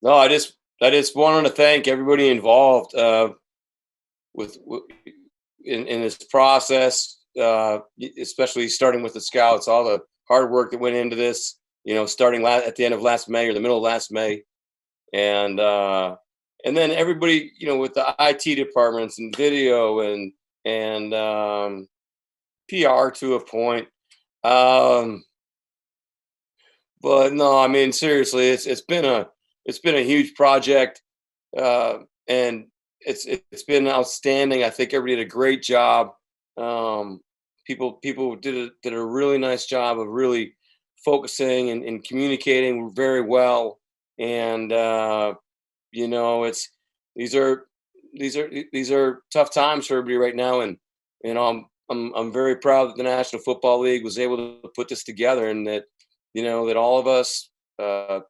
No, I just wanted to thank everybody involved with in this process, especially starting with the scouts, all the hard work that went into this. Starting at the end of last May or the middle of last May, and then everybody, with the IT departments and video and PR to a point. Um, but no, I mean seriously, it's been a huge project, and it's been outstanding. I think everybody did a great job. Um, people did a really nice job of really focusing and communicating very well. And it's these are these are tough times for everybody right now, and I'm very proud that the National Football League was able to put this together, and that all of us,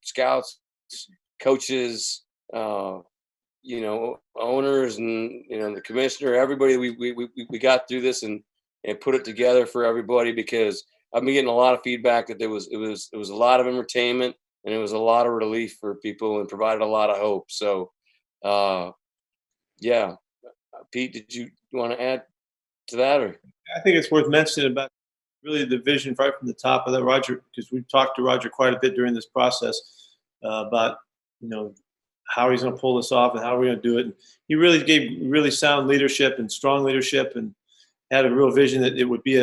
scouts, coaches, owners, and the commissioner, everybody, we got through this and put it together for everybody, because I've been getting a lot of feedback that it was a lot of entertainment, and it was a lot of relief for people and provided a lot of hope. So, uh, yeah, Pete, did you want to add to that, or? I think it's worth mentioning about really the vision right from the top of that, Roger, because we've talked to Roger quite a bit during this process about you know how he's going to pull this off and how we're going to do it. And he really gave really sound leadership and strong leadership, and had a real vision that it would be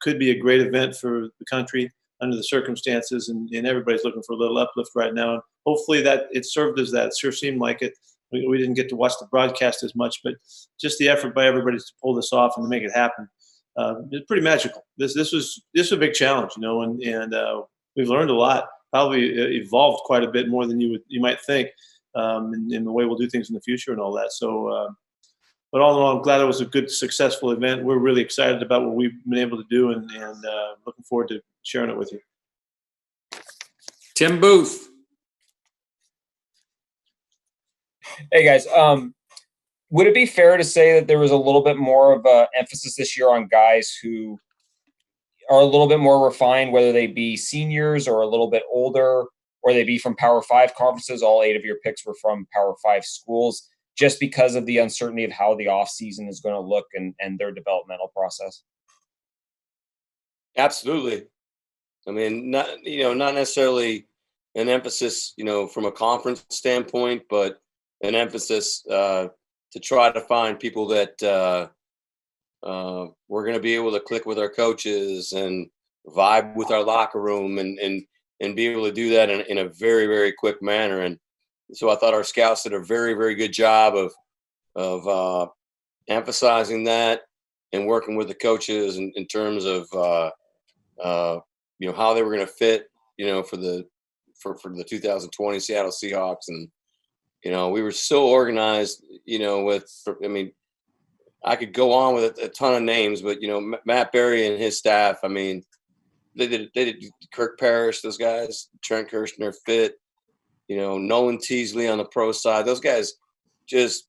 could be a great event for the country under the circumstances, and everybody's looking for a little uplift right now. And hopefully that it served as that. It sure seemed like it. We didn't get to watch the broadcast as much, but just the effort by everybody to pull this off and to make it happen, it's pretty magical. This was a big challenge, and we've learned a lot. Probably evolved quite a bit more than you might think, in the way we'll do things in the future and all that. So, but all in all, I'm glad it was a good, successful event. We're really excited about what we've been able to do, and looking forward to sharing it with you. Tim Booth. Hey guys, would it be fair to say that there was a little bit more of a emphasis this year on guys who are a little bit more refined, whether they be seniors or a little bit older, or they be from Power 5 conferences? All 8 of your picks were from Power 5 schools, just because of the uncertainty of how the offseason is going to look and their developmental process. Absolutely. I mean, not necessarily an emphasis, from a conference standpoint, but an emphasis to try to find people that we're going to be able to click with our coaches and vibe with our locker room, and be able to do that in a very, very quick manner. And so I thought our scouts did a very, very good job of emphasizing that and working with the coaches in terms of how they were going to fit, for the 2020 Seattle Seahawks. And we were so organized, I could go on with a ton of names, but Matt Berry and his staff, they did Kirk Parrish, those guys, Trent Kirshner fit, Nolan Teasley on the pro side. Those guys just,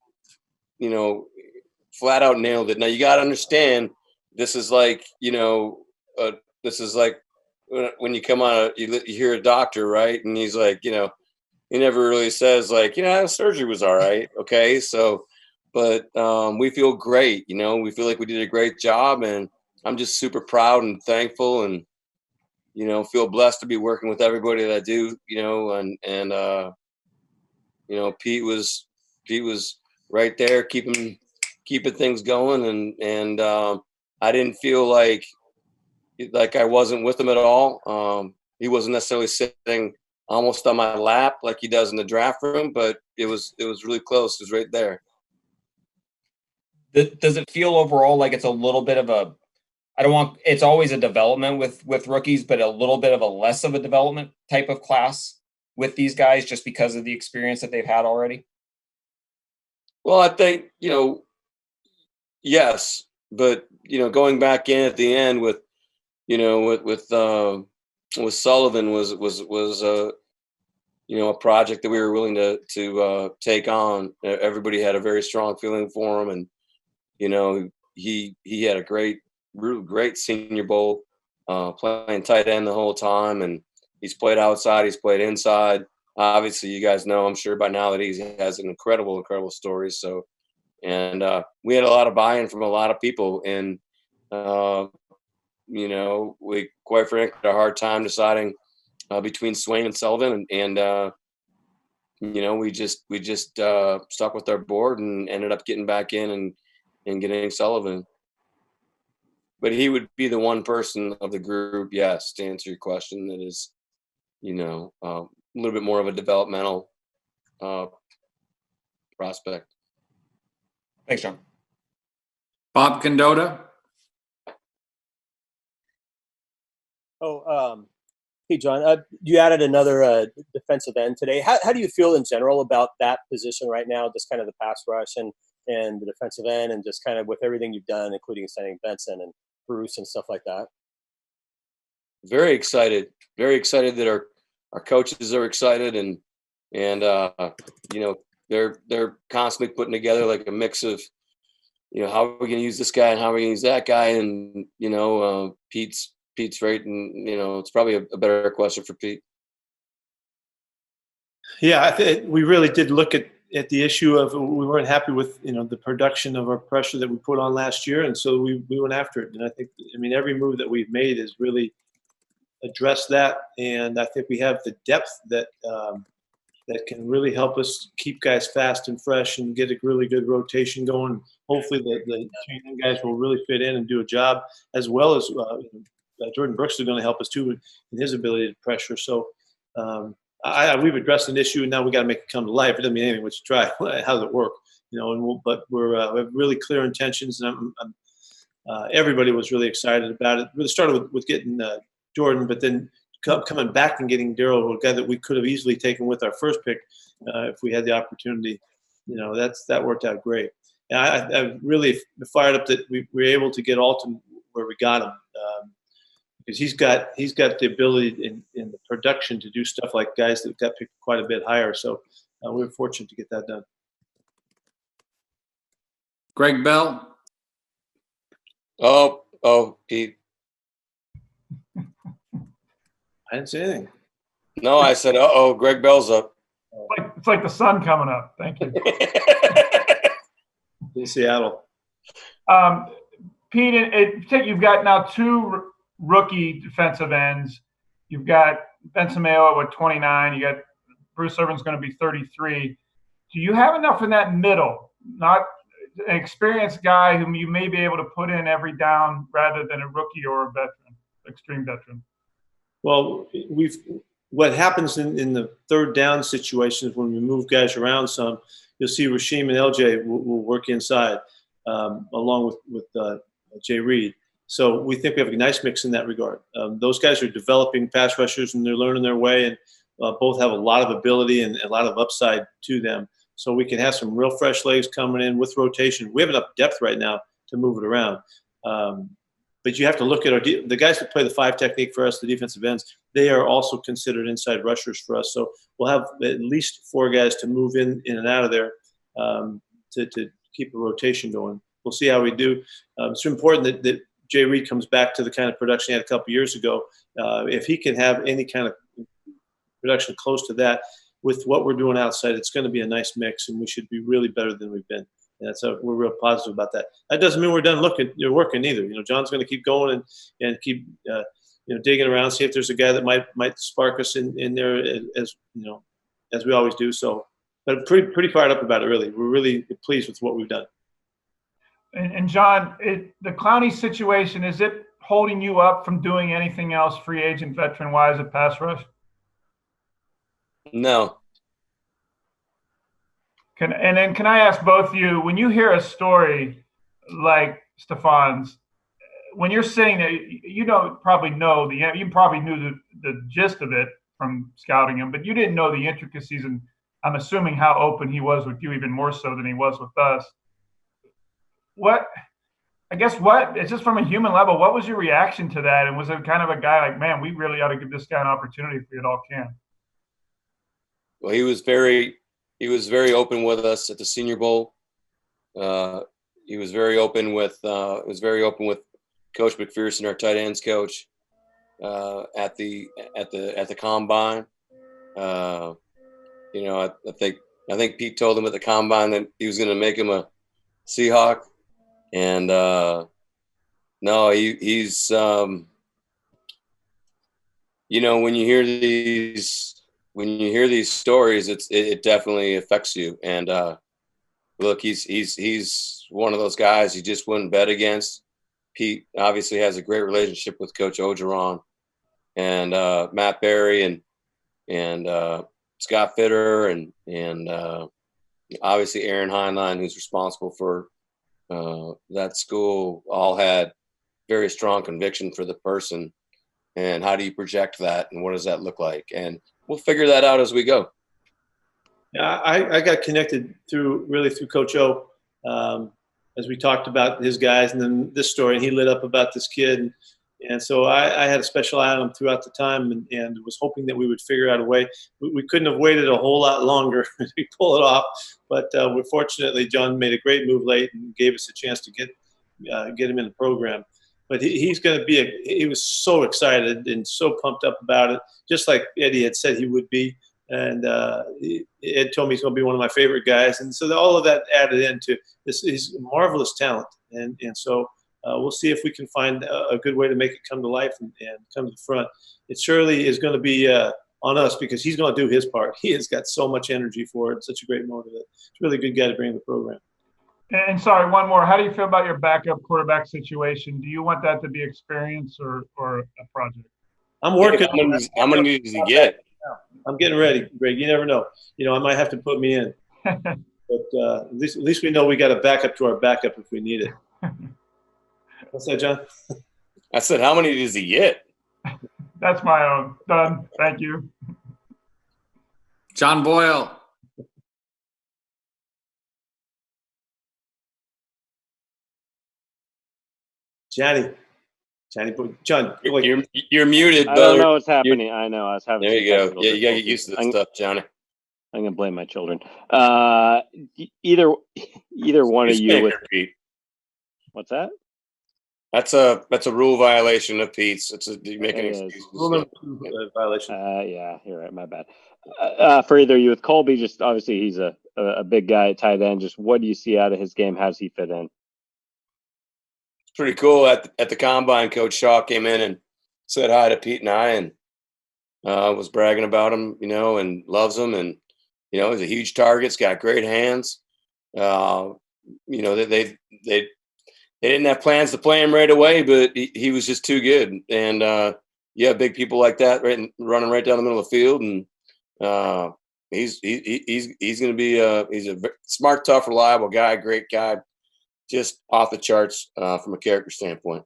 flat out nailed it. Now you got to understand, this is like, this is like when you come on, you hear a doctor, right? And he's like, he never really says like, surgery was all right. Okay. So, but we feel great. We feel like we did a great job, and I'm just super proud and thankful, and, feel blessed to be working with everybody that I do, and Pete was right there, keeping things going. And I didn't feel like I wasn't with him at all. He wasn't necessarily sitting almost on my lap like he does in the draft room, but it was really close. It was right there. Does it feel overall like it's a little bit of it's always a development with rookies, but a little bit of a less of a development type of class with these guys, just because of the experience that they've had already? Well, I think, yes, but, going back in at the end with Sullivan was a project that we were willing to take on. Everybody had a very strong feeling for him, and he had a really great Senior Bowl, playing tight end the whole time, and he's played outside, he's played inside. obviously you guys know, I'm sure by now, that he has an incredible story. So, and we had a lot of buy-in from a lot of people, and we quite frankly had a hard time deciding between Swain and Sullivan, and we just stuck with our board and ended up getting back in and getting Sullivan. But he would be the one person of the group, yes, to answer your question, that is, a little bit more of a developmental prospect. Thanks, John. Bob Condotta. Hey, John, you added another defensive end today. How do you feel in general about that position right now, just kind of the pass rush and the defensive end, and just kind of with everything you've done, including signing Benson and Bruce and stuff like that? Very excited that our coaches are excited, and they're constantly putting together like a mix of, how are we going to use this guy and how are we going to use that guy, and Pete's right, and it's probably a better question for Pete. Yeah, I think we really did look at the issue of we weren't happy with the production of our pressure that we put on last year, and so we went after it. And I think every move that we've made has really addressed that, and I think we have the depth that can really help us keep guys fast and fresh and get a really good rotation going. Hopefully, the training guys will really fit in and do a job, as well as Jordan Brooks is going to help us too in his ability to pressure. So we've addressed an issue, and now we got to make it come to life. It doesn't mean anything. Let's try. How does it work? But we have really clear intentions, and everybody was really excited about it. Really started with getting Jordan, but then coming back and getting Darryl, a guy that we could have easily taken with our first pick if we had the opportunity. That worked out great. And I really fired up that we were able to get Alton where we got him. Because he's got the ability in the production to do stuff like guys that got picked quite a bit higher. So we were fortunate to get that done. Greg Bell. Oh, Pete. I didn't say anything. No, I said, Greg Bell's up. It's like the sun coming up. Thank you. In Seattle. Pete, you've got now two rookie defensive ends. You've got Ben Sameo at 29. You got Bruce Irvin's going to be 33. Do you have enough in that middle? Not an experienced guy whom you may be able to put in every down rather than a rookie or a veteran, extreme veteran. Well, what happens in the third down situations when we move guys around some, you'll see Rasheem and LJ will work inside along with Jay Reed. So we think we have a nice mix in that regard. Those guys are developing pass rushers, and they're learning their way, and both have a lot of ability and a lot of upside to them. So we can have some real fresh legs coming in with rotation. We have enough depth right now to move it around. But you have to look at the guys that play the 5 technique for us, the defensive ends. They are also considered inside rushers for us. So we'll have at least 4 guys to move in and out of there to keep a rotation going. We'll see how we do. It's important that Jay Reed comes back to the kind of production he had a couple years ago. If he can have any kind of production close to that with what we're doing outside, it's going to be a nice mix, and we should be really better than we've been. And we're real positive about that. That doesn't mean we're done working either. John's going to keep going and keep digging around, see if there's a guy that might spark us in there as we always do. So, but pretty fired up about it. Really, we're really pleased with what we've done. And John, the Clowney situation, is it holding you up from doing anything else free agent veteran wise at pass rush? No. Can I ask both of you, when you hear a story like Stefan's, when you're sitting there, you probably knew the gist of it from scouting him, but you didn't know the intricacies, and I'm assuming how open he was with you, even more so than he was with us. It's just from a human level, what was your reaction to that? And was it kind of a guy like, man, we really ought to give this guy an opportunity if we at all can? Well, he was very open with us at the Senior Bowl. He was very open with Coach McPherson, our tight ends coach, at the combine. you know, I think Pete told him at the combine that he was going to make him a Seahawk, and no, he's you know, when you hear these stories, it definitely affects you. And look, he's one of those guys you just wouldn't bet against. Pete obviously has a great relationship with Coach Ogeron and Matt Berry and Scott Fitter and obviously Aaron Heinlein, who's responsible for that school, all had very strong conviction for the person. And how do you project that, and what does that look like? And we'll figure that out as we go. Yeah, I got connected through Coach O, as we talked about his guys, and then this story, and he lit up about this kid. And so I had a special eye on him throughout the time, and was hoping that we would figure out a way. We couldn't have waited a whole lot longer to pull it off, but fortunately, John made a great move late and gave us a chance to get him in the program. But he's going to be he was so excited and so pumped up about it, just like Eddie had said he would be. And Ed told me he's going to be one of my favorite guys. And so all of that added into this. He's a marvelous talent. And so we'll see if we can find a good way to make it come to life and come to the front. It surely is going to be on us, because he's going to do his part. He has got so much energy for it, such a great motive. It's a really good guy to bring in the program. And sorry, one more. How do you feel about your backup quarterback situation? Do you want that to be experience or a project? I'm working. How many does he get? I'm getting ready, Greg. You never know. I might have to put me in. But at least we know we got a backup to our backup if we need it. What's that, John? I said, how many does he get? That's my own. Done. Thank you. John Boyle. John, you're muted, I brother. don't know what's happening. I know. I was having. There you go. Yeah, you gotta get used to this stuff, Johnny. I'm gonna blame my children. Either one of you. Pete. What's that? That's a rule violation of Pete's. You're making excuses. Rule violation. Yeah, you're right. My bad. For either of you, with Colby, just obviously he's a big guy at tight end. Just what do you see out of his game? How does he fit in? Pretty cool. At the combine, Coach Shaw came in and said hi to Pete and I, and was bragging about him, and loves him, and he's a huge target. He's got great hands. They didn't have plans to play him right away, but he was just too good. And big people like that running right down the middle of the field, and he's going to be he's a smart, tough, reliable guy, great guy. Just off the charts from a character standpoint.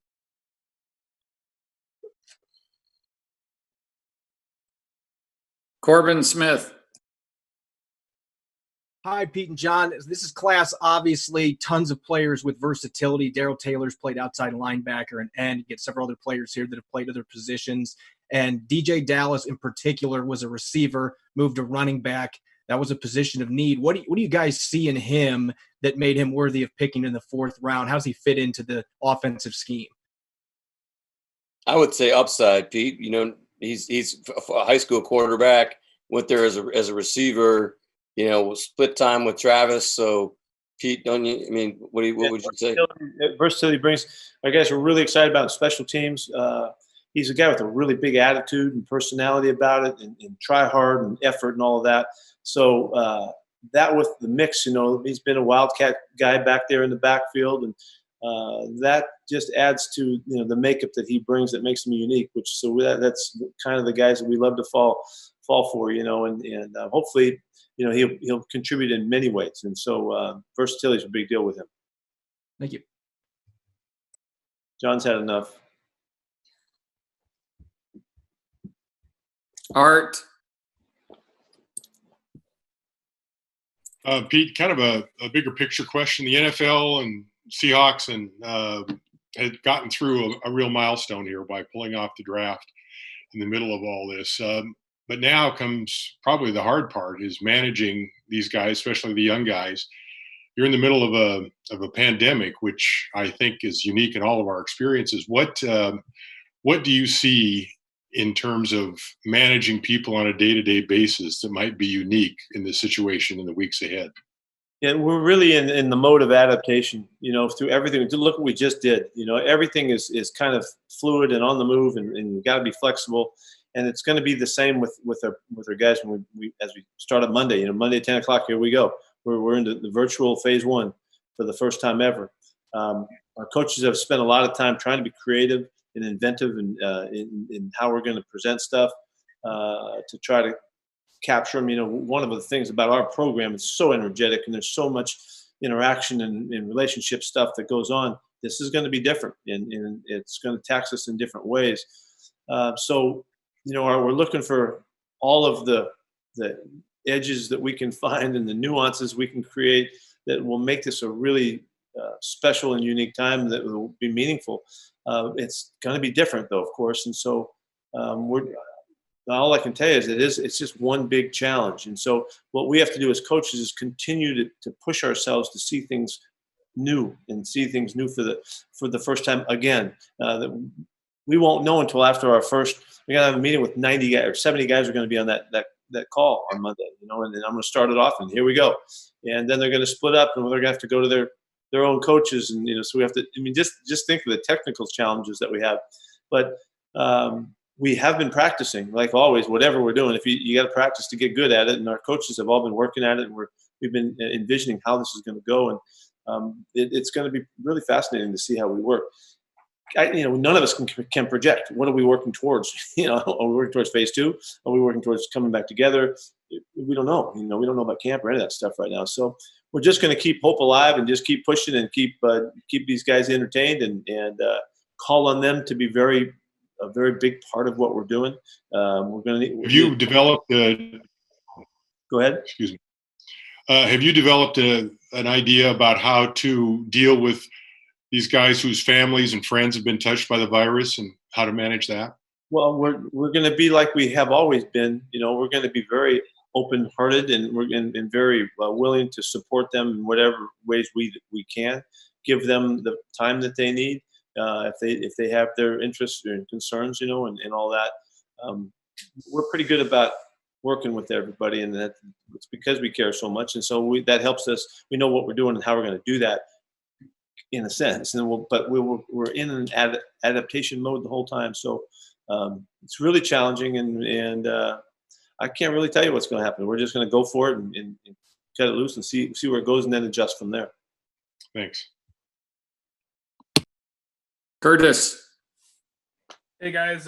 Corbin Smith. Hi, Pete and John. This is class, obviously, tons of players with versatility. Darrell Taylor's played outside linebacker and end. You get several other players here that have played other positions. And DJ Dallas in particular was a receiver, moved to running back. That was a position of need. What do you guys see in him that made him worthy of picking in the fourth round? How does he fit into the offensive scheme? I would say upside, Pete. He's a high school quarterback. Went there as a receiver. Split time with Travis. So, Pete, don't you? I mean, what would you say? Versatility brings. Our guys are really excited about special teams. He's a guy with a really big attitude and personality about it, and try hard and effort and all of that. So that with the mix, he's been a wildcat guy back there in the backfield, and that just adds to the makeup that he brings that makes him unique. That's kind of the guys that we love to fall for, and hopefully he'll contribute in many ways. And so versatility is a big deal with him. Thank you. John's had enough. Art. Pete, kind of a bigger picture question. The NFL and Seahawks had gotten through a real milestone here by pulling off the draft in the middle of all this. But now comes probably the hard part, is managing these guys, especially the young guys. You're in the middle of a pandemic, which I think is unique in all of our experiences. What do you see in terms of managing people on a day-to-day basis that might be unique in this situation in the weeks ahead? Yeah, we're really in the mode of adaptation, through everything. Look what we just did. Everything is kind of fluid and on the move, and you got to be flexible. And it's going to be the same with our guys when as we start on Monday. Monday at 10 o'clock, here we go. We're into the virtual phase 1 for the first time ever. Our coaches have spent a lot of time trying to be creative and inventive in how we're going to present stuff to try to capture them. One of the things about our program is so energetic, and there's so much interaction and relationship stuff that goes on. This is going to be different, and it's going to tax us in different ways. So we're looking for all of the edges that we can find and the nuances we can create that will make this a really special and unique time that will be meaningful. It's going to be different, though, of course, and so all I can tell you is it's just one big challenge. And so what we have to do as coaches is continue to push ourselves to see things new and see things new for the first time again. We won't know until after our first. We got to have a meeting with 90 guys or 70 guys are going to be on that call on Monday. And then I'm going to start it off, and here we go. And then they're going to split up, and they're going to have to go to their own coaches, and so we have to. Just think of the technical challenges that we have, but. We have been practicing, like always, whatever we're doing. If you got to practice to get good at it, and our coaches have all been working at it, and we've been envisioning how this is going to go, and it's going to be really fascinating to see how we work. None of us can project. What are we working towards? Are we working towards phase 2? Are we working towards coming back together? We don't know. We don't know about camp or any of that stuff right now. So we're just going to keep hope alive and just keep pushing and keep these guys entertained and call on them to be a very big part of what we're doing. We're going to. Have you developed Go ahead. Excuse me. Have you developed an idea about how to deal with these guys whose families and friends have been touched by the virus and how to manage that? Well, we're going to be like we have always been. We're going to be very open-hearted, and we're and very willing to support them in whatever ways we can. Give them the time that they need. If they have their interests and concerns, and all that, we're pretty good about working with everybody, and that it's because we care so much, and so that helps us. We know what we're doing and how we're going to do that, in a sense. And we're in an adaptation mode the whole time, so it's really challenging, and I can't really tell you what's going to happen. We're just going to go for it and cut it loose and see where it goes, and then adjust from there. Thanks. Curtis. Hey guys,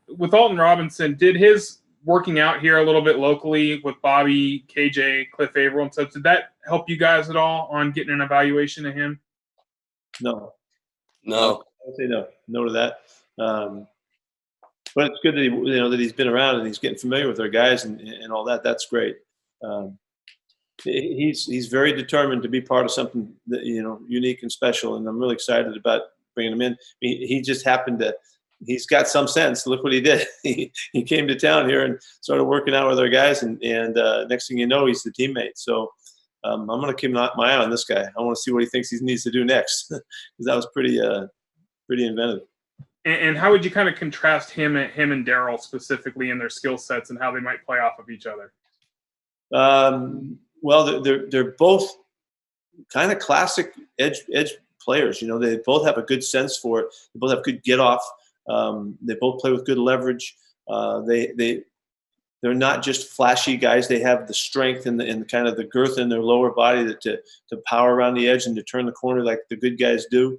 with Alton Robinson, did his working out here a little bit locally with Bobby, KJ, Cliff Averill and stuff, did that help you guys at all on getting an evaluation of him? No. No. I would say no to that. But it's good that that he's been around and he's getting familiar with our guys and all that. That's great. He's very determined to be part of something that, unique and special, and I'm really excited about bringing him in. He just happened to. He's got some sense. Look what he did. He came to town here and started working out with our guys, and next thing you know, he's the teammate. So I'm going to keep my eye on this guy. I want to see what he thinks he needs to do next, because that was pretty inventive. And how would you kind of contrast him and Darryl specifically in their skill sets and how they might play off of each other? Well, they're both kind of classic edge players. They both have a good sense for it. They both have good get off. They both play with good leverage. They're not just flashy guys. They have the strength and the kind of the girth in their lower body to power around the edge and to turn the corner like the good guys do.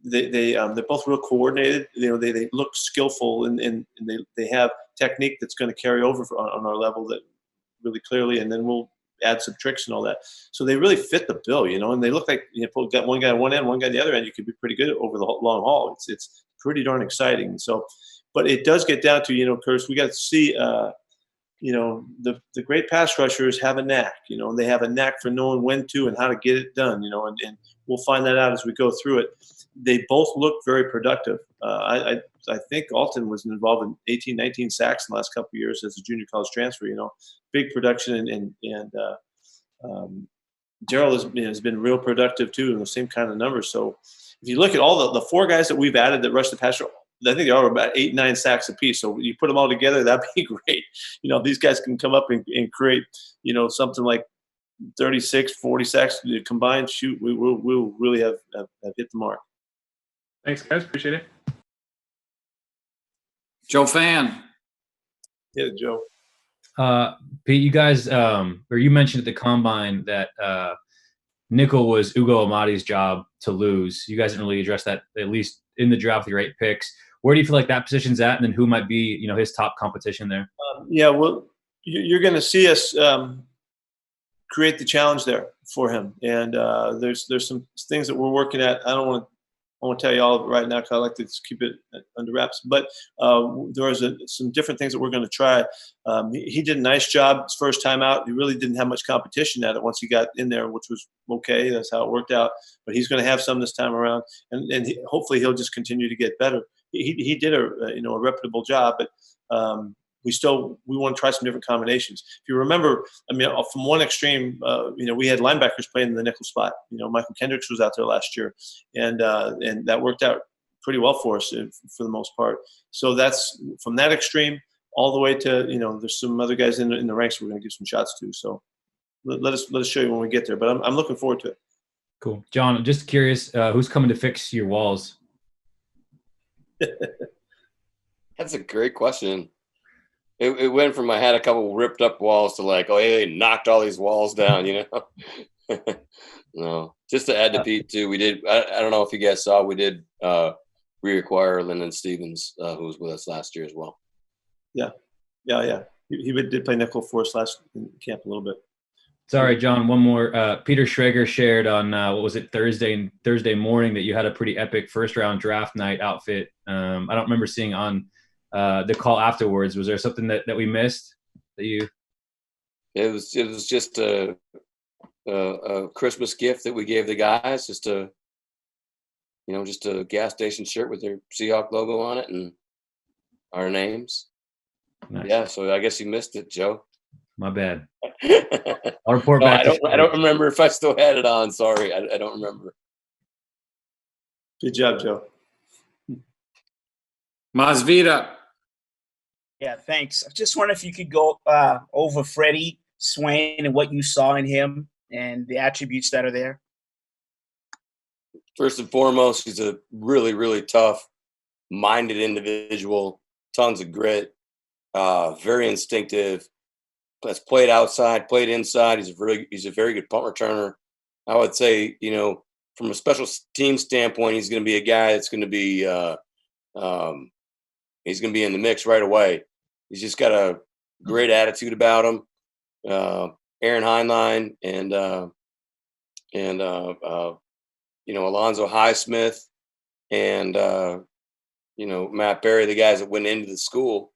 They're both real coordinated. They look skillful and they have technique that's going to carry over on our level that really clearly, and then we'll add some tricks and all that. So they really fit the bill, and they look like got one guy on one end, one guy on the other end. You could be pretty good over the long haul. It's pretty darn exciting. So, but it does get down to Curtis, we got to see the great pass rushers have a knack. They have a knack for knowing when to and how to get it done. And we'll find that out as we go through it. They both look very productive. I think Alton was involved in 18, 19 sacks in the last couple of years as a junior college transfer. Big production, and Darryl has been real productive too in the same kind of numbers. So if you look at all the four guys that we've added that rush the passer, I think they're over about 8, 9 sacks apiece. So you put them all together, that'd be great. These guys can come up and create, something like 36, 40 sacks combined. Shoot, we'll really have hit the mark. Thanks, guys. Appreciate it. Joe Fan. Yeah, Joe. Pete, you guys, or you mentioned at the combine that nickel was Ugo Amadi's job to lose. You guys didn't really address that, at least in the draft with your 8 picks. Where do you feel like that position's at, and then who might be, his top competition there? Well, you're going to see us create the challenge there for him, and there's some things that we're working at. I won't tell you all of it right now because I like to just keep it under wraps. But there's some different things that we're going to try. He did a nice job his first time out. He really didn't have much competition at it once he got in there, which was okay. That's how it worked out. But he's going to have some this time around, and hopefully he'll just continue to get better. He did a reputable job, but we want to try some different combinations. If you remember, from one extreme, we had linebackers playing in the nickel spot. Michael Kendricks was out there last year, and that worked out pretty well for us for the most part. So that's from that extreme all the way to there's some other guys in the ranks we're going to give some shots to. So let us show you when we get there. But I'm looking forward to it. Cool, John. I'm just curious, who's coming to fix your walls? That's a great question. It went from I had a couple ripped up walls to like, oh, hey, they knocked all these walls down, No, just to add to Pete too, we did. I don't know if you guys saw, we did reacquire Lyndon Stevens, who was with us last year as well. Yeah. He did play nickel for us last camp a little bit. Sorry, John. One more. Peter Schrager shared on Thursday morning that you had a pretty epic first round draft night outfit. I don't remember seeing on the call afterwards. Was there something that we missed that you? It was just a Christmas gift that we gave the guys, just a gas station shirt with their Seahawks logo on it and our names. Nice. Yeah, so I guess you missed it, Joe. My bad. I'll report back. I don't remember if I still had it on. Sorry, I don't remember. Good job, Joe. Masvita. Yeah, thanks. I just wonder if you could go over Freddie Swain and what you saw in him and the attributes that are there. First and foremost, he's a really, really tough-minded individual, tons of grit, very instinctive, has played outside, played inside. He's a very good punt returner. I would say, from a special team standpoint, he's going to be a guy that's going to be he's going to be in the mix right away. He's just got a great attitude about him. Aaron Heinlein and Alonzo Highsmith and Matt Berry, the guys that went into the school,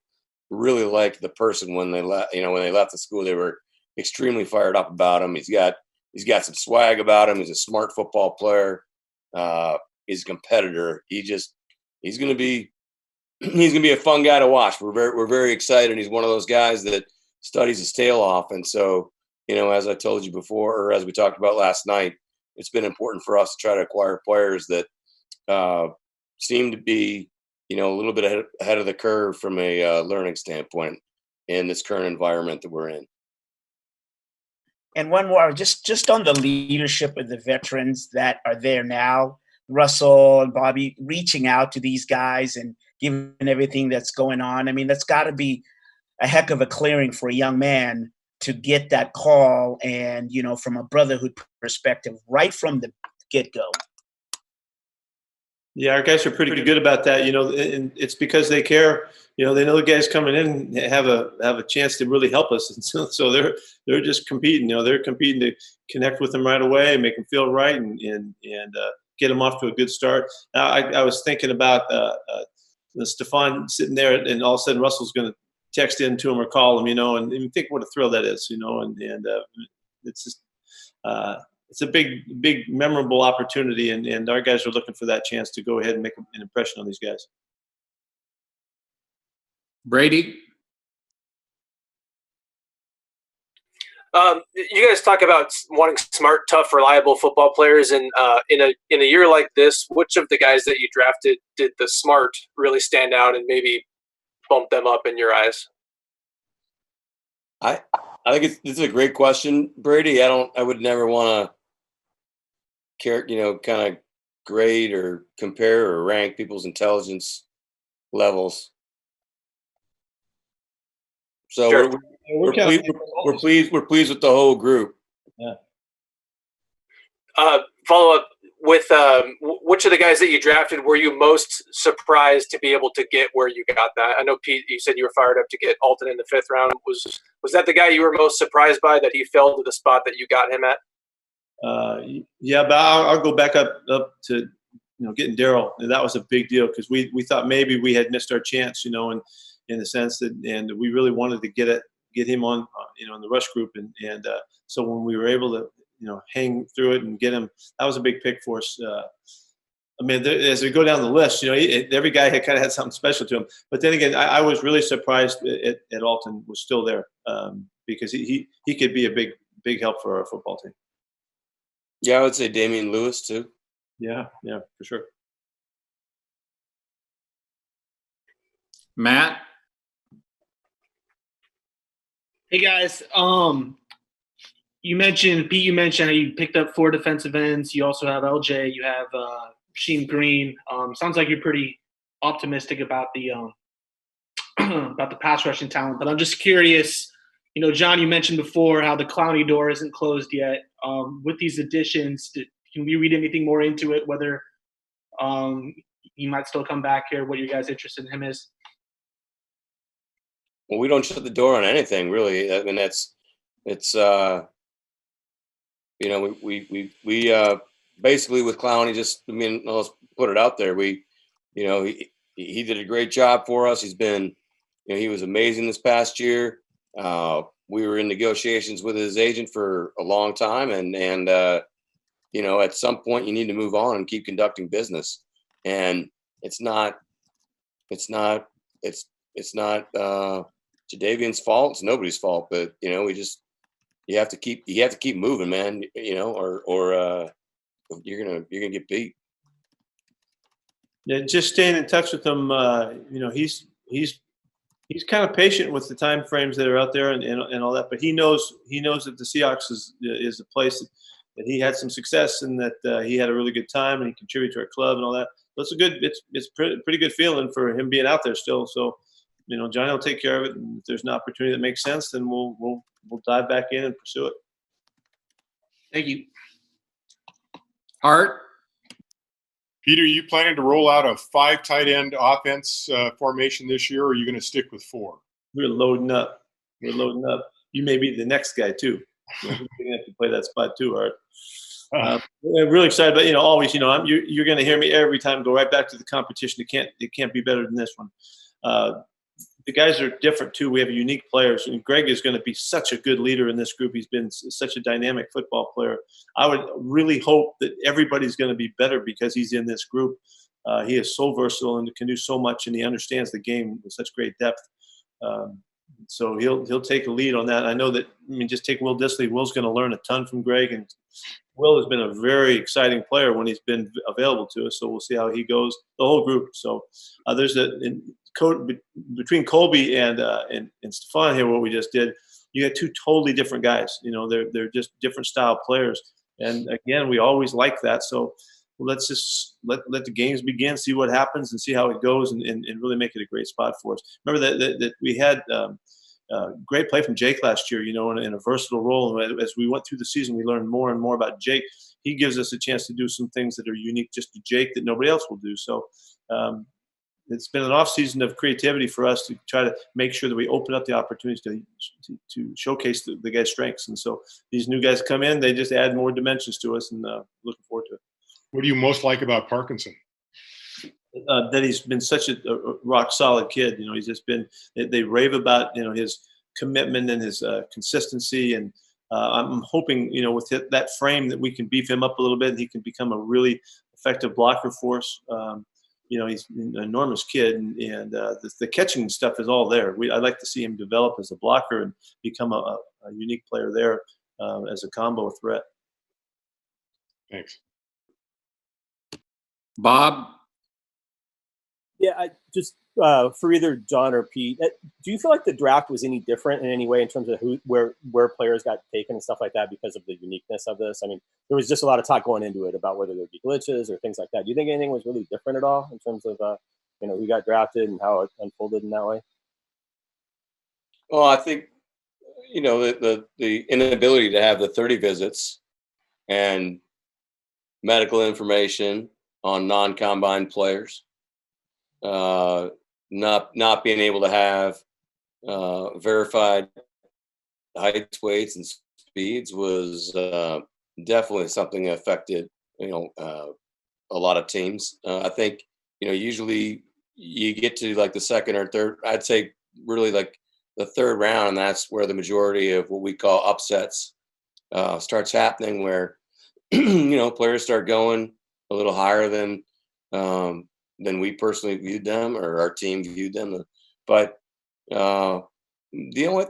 really liked the person when they left. When they left the school, they were extremely fired up about him. He's got some swag about him. He's a smart football player. He's a competitor. He's going to be a fun guy to watch. We're very excited. He's one of those guys that studies his tail off. And so, as I told you before, or as we talked about last night, it's been important for us to try to acquire players that seem to be, a little bit ahead of the curve from a learning standpoint in this current environment that we're in. And one more, just on the leadership of the veterans that are there now, Russell and Bobby, reaching out to these guys and giving everything that's going on. I mean, that's got to be a heck of a clearing for a young man to get that call and, from a brotherhood perspective, right from the get-go. Yeah, our guys are pretty good about that, and it's because they care. They know the guys coming in have a chance to really help us, and so they're just competing. They're competing to connect with them right away, make them feel right, and get them off to a good start. Now, I was thinking about Stefan sitting there, and all of a sudden Russell's going to text in to him or call him, and think what a thrill that is, and it's just. It's a big, memorable opportunity, and our guys are looking for that chance to go ahead and make an impression on these guys. Brady. You guys talk about wanting smart, tough, reliable football players, and in a year like this, which of the guys that you drafted did the smart really stand out and maybe bump them up in your eyes? I think this is a great question, Brady. I would never want to kind of grade or compare or rank people's intelligence levels. So Sure. we're pleased with the whole group. Yeah. Follow up with which of the guys that you drafted were you most surprised to be able to get where you got that? I know, Pete, you said you were fired up to get Alton in the 5th round. Was that the guy you were most surprised by, that he fell to the spot that you got him at? Yeah, but I'll go back up to getting Darryl. And that was a big deal because we thought maybe we had missed our chance, in the sense that, and we really wanted to get him on, in the rush group, and so when we were able to hang through it and get him, that was a big pick for us. I mean, as we go down the list, every guy had kind of had something special to him. But then again, I was really surprised at Alton was still there, because he could be a big help for our football team. Yeah, I would say Damian Lewis too. Yeah, for sure. Matt? Hey guys, you mentioned how you picked up 4 defensive ends. You also have LJ. You have Rasheem Green. Sounds like you're pretty optimistic about the about the pass rushing talent. But I'm just curious. John, you mentioned before how the Clowney door isn't closed yet. With these additions, can we read anything more into it? Whether he might still come back here? What your guys' interest in him is? Well, we don't shut the door on anything, really. I mean, it's we basically with Clowney, let's put it out there. He did a great job for us. He's been, he was amazing this past year. We were in negotiations with his agent for a long time, and at some point you need to move on and keep conducting business. And it's not Jadeveon's fault. It's nobody's fault, but you have to keep moving, man. Or you're gonna get beat. Yeah, just staying in touch with him. He's kind of patient with the time frames that are out there and all that, but he knows that the Seahawks is a place that he had some success and that he had a really good time and he contributed to our club and all that. So it's pretty good feeling for him being out there still. So, Johnny will take care of it, and if there's an opportunity that makes sense, then we'll dive back in and pursue it. Thank you. Art? Peter, are you planning to roll out a 5 tight end offense formation this year, or are you going to stick with 4? We're loading up. You may be the next guy too. You're going to have to play that spot too, Art. We're really excited, but always, you're going to hear me every time go right back to the competition. It can't be better than this one. The guys are different too. We have unique players, and Greg is going to be such a good leader in this group. He's been such a dynamic football player. I would really hope that everybody's going to be better because he's in this group. He is so versatile and can do so much, and he understands the game with such great depth. So he'll take a lead on that. I know that. Just take Will Dissly. Will's going to learn a ton from Greg, and Will has been a very exciting player when he's been available to us. So we'll see how he goes. The whole group. So there's between Colby and Stefan here, what we just did, you had 2 totally different guys. They're just different style players. And again, we always like that. So let's just let the games begin, see what happens, and see how it goes, and really make it a great spot for us. Remember that we had great play from Jake last year, in a versatile role. And as we went through the season, we learned more and more about Jake. He gives us a chance to do some things that are unique just to Jake that nobody else will do. So it's been an off season of creativity for us to try to make sure that we open up the opportunities to showcase the guys' strengths. And so these new guys come in, they just add more dimensions to us, and looking forward to it. What do you most like about Parkinson? That he's been such a rock solid kid. He's just been. They rave about his commitment and his consistency, and I'm hoping with that frame that we can beef him up a little bit, and he can become a really effective blocker for us. He's an enormous kid, and the catching stuff is all there. I'd like to see him develop as a blocker and become a unique player there as a combo threat. Thanks. Bob? Yeah, I just for either John or Pete, do you feel like the draft was any different in any way in terms of where players got taken and stuff like that because of the uniqueness of this? I mean, there was just a lot of talk going into it about whether there'd be glitches or things like that. Do you think anything was really different at all in terms of who got drafted and how it unfolded in that way? Well, I think the inability to have the 30 visits and medical information on non-combine players, not being able to have verified heights, weights, and speeds was definitely something that affected a lot of teams. I think usually you get to like the second or third. I'd say really like the third round, and that's where the majority of what we call upsets starts happening, where players start going a little higher than we personally viewed them or our team viewed them. But the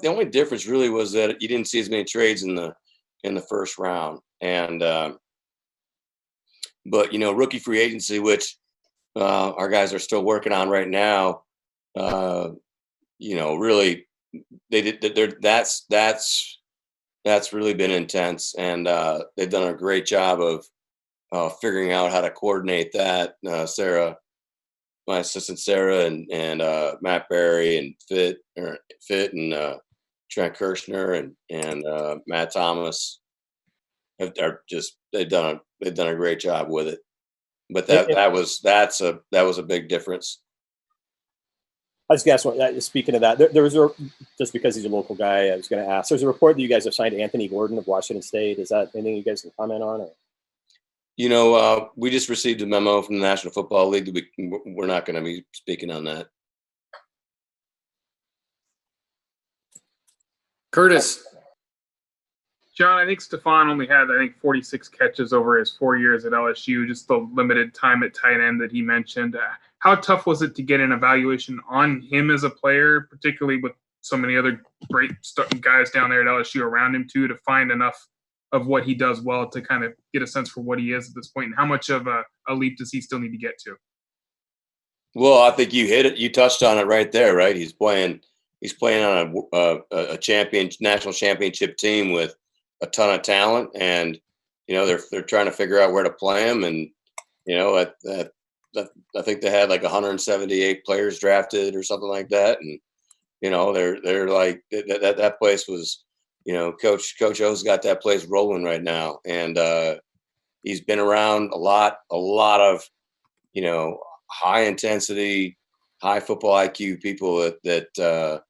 only difference really was that you didn't see as many trades in the first round, and but rookie free agency, which our guys are still working on right now. Really, they did. That's really been intense, and they've done a great job of figuring out how to coordinate that. Sarah, my assistant Sarah, and Matt Barry and Fit and Trent Kirshner and Matt Thomas they've done a great job with it. But that was a big difference. I was guessing. Speaking of that, there was just because he's a local guy, I was going to ask. There's a report that you guys have signed Anthony Gordon of Washington State. Is that anything you guys can comment on? Or? We just received a memo from the National Football League that we're not going to be speaking on that. Curtis. John, I think Stefan only had 46 catches over his 4 years at LSU, just the limited time at tight end that he mentioned. How tough was it to get an evaluation on him as a player, particularly with so many other great guys down there at LSU around him too, to find enough of what he does well to kind of get a sense for what he is at this point, and how much of a leap does he still need to get to? Well, I think you hit it. You touched on it right there, right? He's playing on a national championship team with a ton of talent, and they're trying to figure out where to play him. And I think they had like 178 players drafted or something like that, and they're like that place was. Coach O's got that place rolling right now, and he's been around a lot of high intensity, high football IQ people that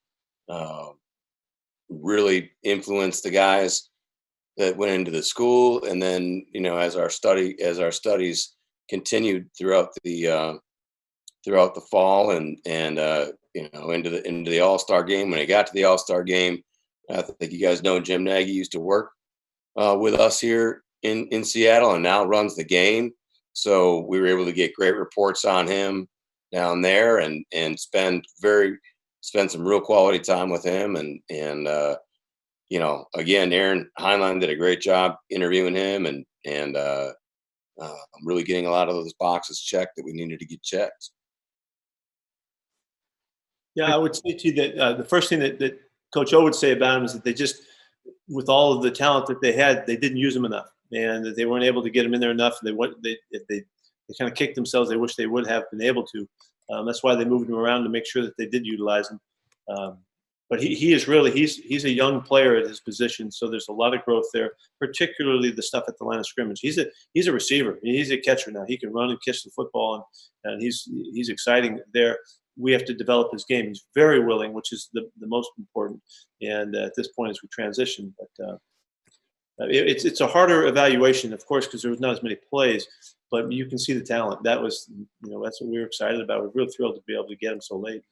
really influenced the guys that went into the school, and then as our studies continued throughout the fall and into the All-Star game. When he got to the All-Star game, I think you guys know Jim Nagy used to work with us here in Seattle and now runs the game. So we were able to get great reports on him down there and spend some real quality time with him. And again, Aaron Heinlein did a great job interviewing him and really getting a lot of those boxes checked that we needed to get checked. Yeah, I would say to you that the first thing that Coach O would say about him is that they just, with all of the talent that they had, they didn't use him enough, and that they weren't able to get him in there enough. They kind of kicked themselves. They wish they would have been able to. That's why they moved him around to make sure that they did utilize him. But he is really he's a young player at his position, so there's a lot of growth there, particularly the stuff at the line of scrimmage. He's a receiver. He's a catcher now. He can run and catch the football, and he's exciting there. We have to develop his game. He's very willing, which is the most important. And at this point, as we transition, but it's a harder evaluation, of course, because there was not as many plays. But you can see the talent. That's what we were excited about. We're real thrilled to be able to get him so late.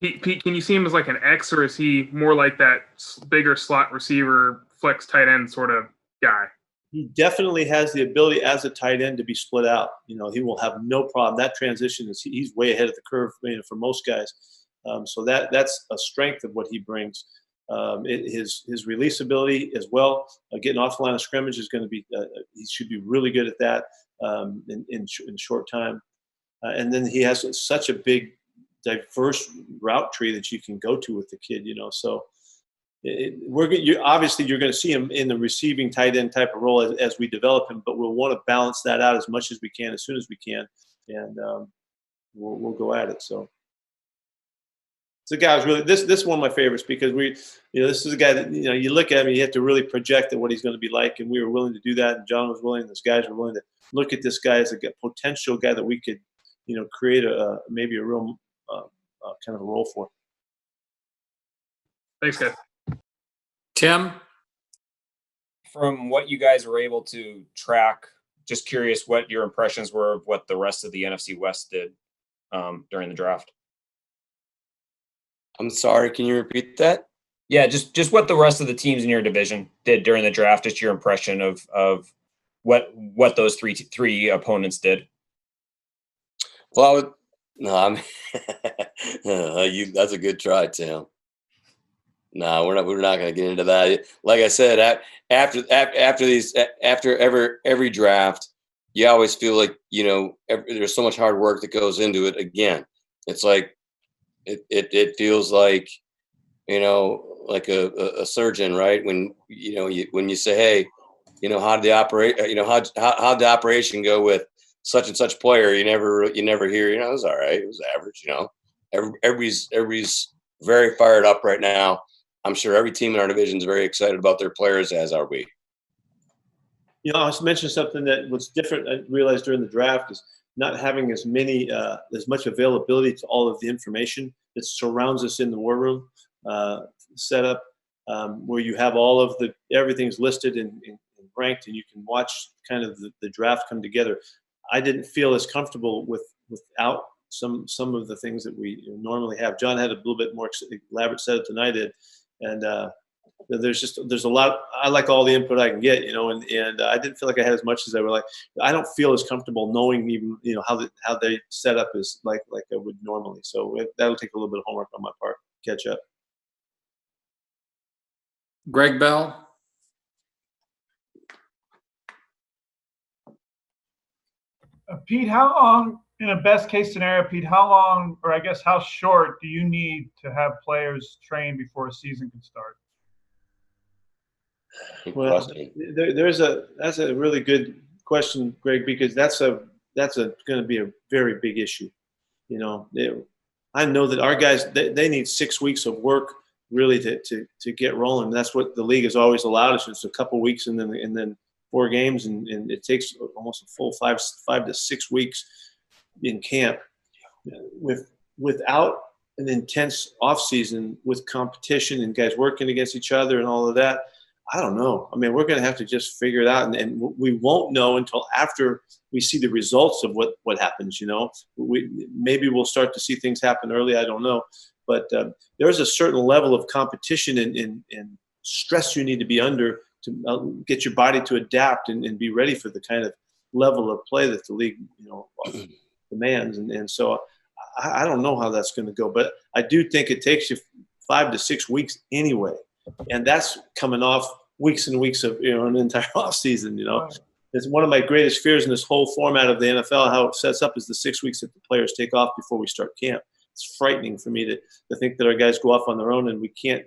Pete, can you see him as like an X, or is he more like that bigger slot receiver, flex tight end sort of guy? He definitely has the ability as a tight end to be split out. He will have no problem. That transition he's way ahead of the curve for most guys. So that's a strength of what he brings. His release ability as well, getting off the line of scrimmage is going to be. He should be really good at that in short time. And then he has such a big, diverse route tree that you can go to with the kid. So obviously you're going to see him in the receiving tight end type of role as we develop him, but we'll want to balance that out as much as we can, as soon as we can, and we'll go at it. So. The guy was really this is one of my favorites because this is a guy that you look at him, you have to really project at what he's going to be like, and we were willing to do that, and John was willing, and those guys were willing to look at this guy as a potential guy that we could create maybe a real kind of a role for. Thanks, guys. Tim, from what you guys were able to track, just curious what your impressions were of what the rest of the NFC West did during the draft. I'm sorry, can you repeat that? Yeah, just what the rest of the teams in your division did during the draft. Just your impression of what those three opponents did. Well, that's a good try, Tim. No, we're not going to get into that. Like I said, after every draft, you always feel like there's so much hard work that goes into it. Again, it's like. It feels like, like a surgeon, right? When when you say, hey, how did the how'd the operation go with such and such player? You never hear, it was all right, it was average. Everybody's very fired up right now. I'm sure every team in our division is very excited about their players, as are we. I was mentioning something that was different. I realized during the draft is not having as much availability to all of the information that surrounds us in the war room setup, where you have all of everything's listed and ranked, and you can watch kind of the draft come together. I didn't feel as comfortable without some of the things that we normally have. John had a little bit more elaborate setup than I did, and there's a lot. I like all the input I can get, and I didn't feel like I had as much as I would like. I don't feel as comfortable knowing even how they set up is like I would normally. So that'll take a little bit of homework on my part to catch up. Greg Bell. Pete, how long, in a best case scenario, Pete, how long, or I guess how short, do you need to have players train before a season can start? Well, that's a really good question, Greg, because that's going to be a very big issue. I know that our guys they need 6 weeks of work really to get rolling. That's what the league has always allowed us. It's a couple weeks and then 4 games, and it takes almost a full 5 to 6 weeks in camp without an intense off season with competition and guys working against each other and all of that. I don't know. I mean, we're going to have to just figure it out, and we won't know until after we see the results of what happens. Maybe we'll start to see things happen early. I don't know, but there's a certain level of competition and stress you need to be under to get your body to adapt and be ready for the kind of level of play that the league demands. And so I don't know how that's going to go, but I do think it takes you 5 to 6 weeks anyway. And that's coming off weeks and weeks of an entire off season. It's one of my greatest fears in this whole format of the NFL. How it sets up is the 6 weeks that the players take off before we start camp. It's frightening for me to think that our guys go off on their own and we can't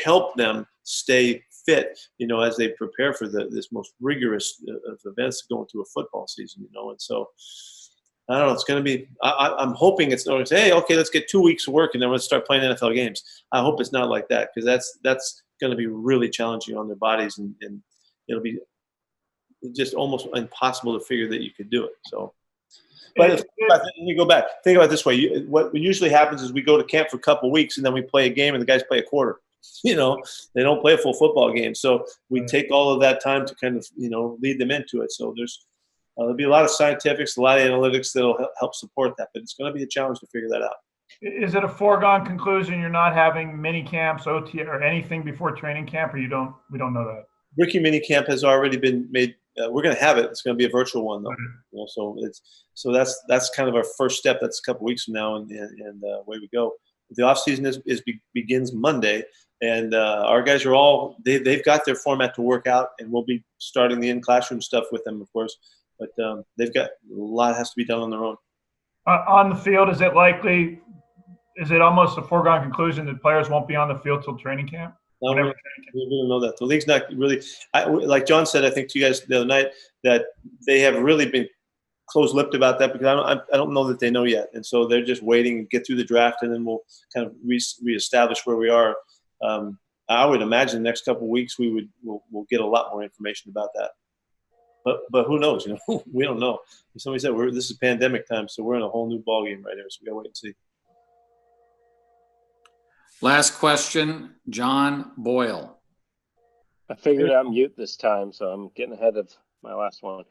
help them stay fit. As they prepare for this most rigorous of events going through a football season. And so. I don't know. It's going to be. I'm hoping it's not going to say, "Hey, okay, let's get 2 weeks of work and then let's start playing NFL games." I hope it's not like that, because that's going to be really challenging on their bodies, and it'll be just almost impossible to figure that you could do it. So, but let me go back. Think about it this way: what usually happens is we go to camp for a couple of weeks and then we play a game, and the guys play a quarter. They don't play a full football game, so we take all of that time to kind of lead them into it. So there'll be a lot of scientifics, a lot of analytics that'll help support that, but it's going to be a challenge to figure that out. Is it a foregone conclusion you're not having mini camps, OT, or anything before training camp, or we don't know that? Rookie mini camp has already been made. We're going to have it. It's going to be a virtual one, though. So that's kind of our first step. That's a couple weeks from now, and away we go. the off season begins Monday, and our guys are all they've got their format to work out, and we'll be starting the in classroom stuff with them, of course. But they've got a lot has to be done on their own. On the field, is it almost a foregone conclusion that players won't be on the field till training camp? No, we don't know that. The league's not really like John said, I think to you guys the other night, that they have really been close-lipped about that, because I don't know that they know yet, and so they're just waiting to get through the draft, and then we'll kind of reestablish where we are. I would imagine the next couple of weeks we'll get a lot more information about that. But who knows? You know, we don't know. Somebody said this is pandemic time, so we're in a whole new ballgame right here. So we gotta wait and see. Last question, John Boyle. I figured out mute this time, so I'm getting ahead of my last one.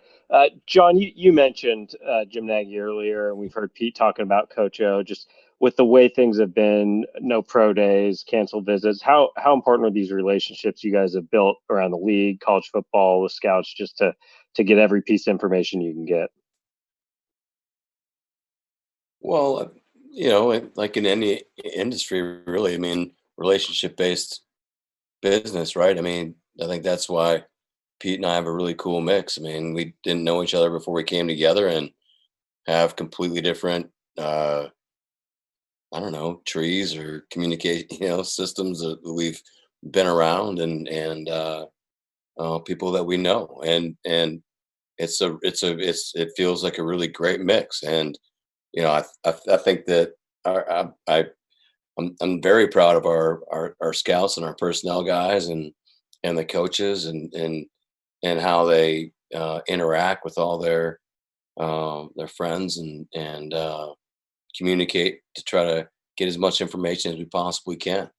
John, you mentioned Jim Nagy earlier, and we've heard Pete talking about Coach O. Just with the way things have been, no pro days, canceled visits. How important are these relationships you guys have built around the league, college football, with scouts, just to get every piece of information you can get? Well, you know, like in any industry, really, I mean, relationship-based business, right? I mean, I think that's why Pete and I have a really cool mix. I mean, we didn't know each other before we came together, and have completely different, I don't know, trees or communication, systems that we've been around, and people that we know, and it feels like a really great mix. And I think that I'm very proud of our scouts and our personnel guys and the coaches and how they interact with all their friends and communicate to try to get as much information as we possibly can.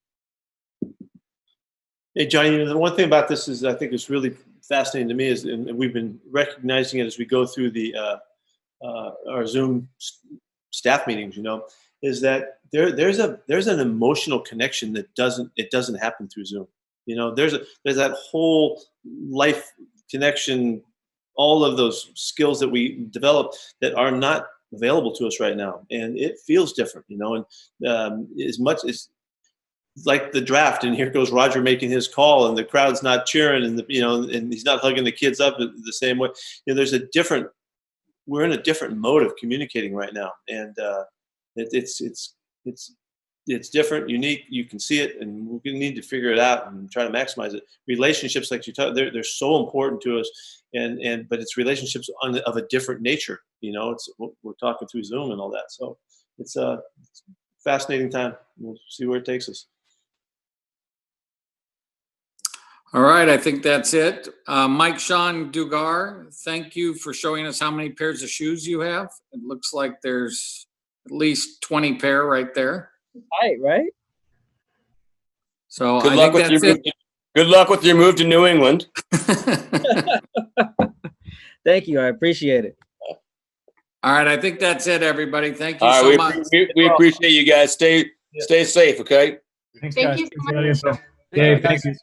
Hey, Johnny, the one thing about this is I think it's really fascinating to me is, and we've been recognizing it as we go through our Zoom staff meetings, is that there's an emotional connection that doesn't happen through Zoom. There's that whole life connection, all of those skills that we develop that are not available to us right now, and it feels different, and as much as like the draft, and here goes Roger making his call, and the crowd's not cheering, and and he's not hugging the kids up the same way. We're in a different mode of communicating right now, and it's different, unique. You can see it, and we need to figure it out and try to maximize it. Relationships, like you talk, they're so important to us, but it's relationships of a different nature. We're talking through Zoom and all that, so it's a fascinating time. We'll see where it takes us. All right, I think that's it. Mike Sean Dugar, thank you for showing us how many pairs of shoes you have. It looks like there's at least 20 pair right there. Right? So good luck with your move to New England. Thank you. I appreciate it. All right, I think that's it, everybody. Thank you All so right, much. We appreciate you guys. Stay safe, okay? Thank you so much. Yeah, thank you.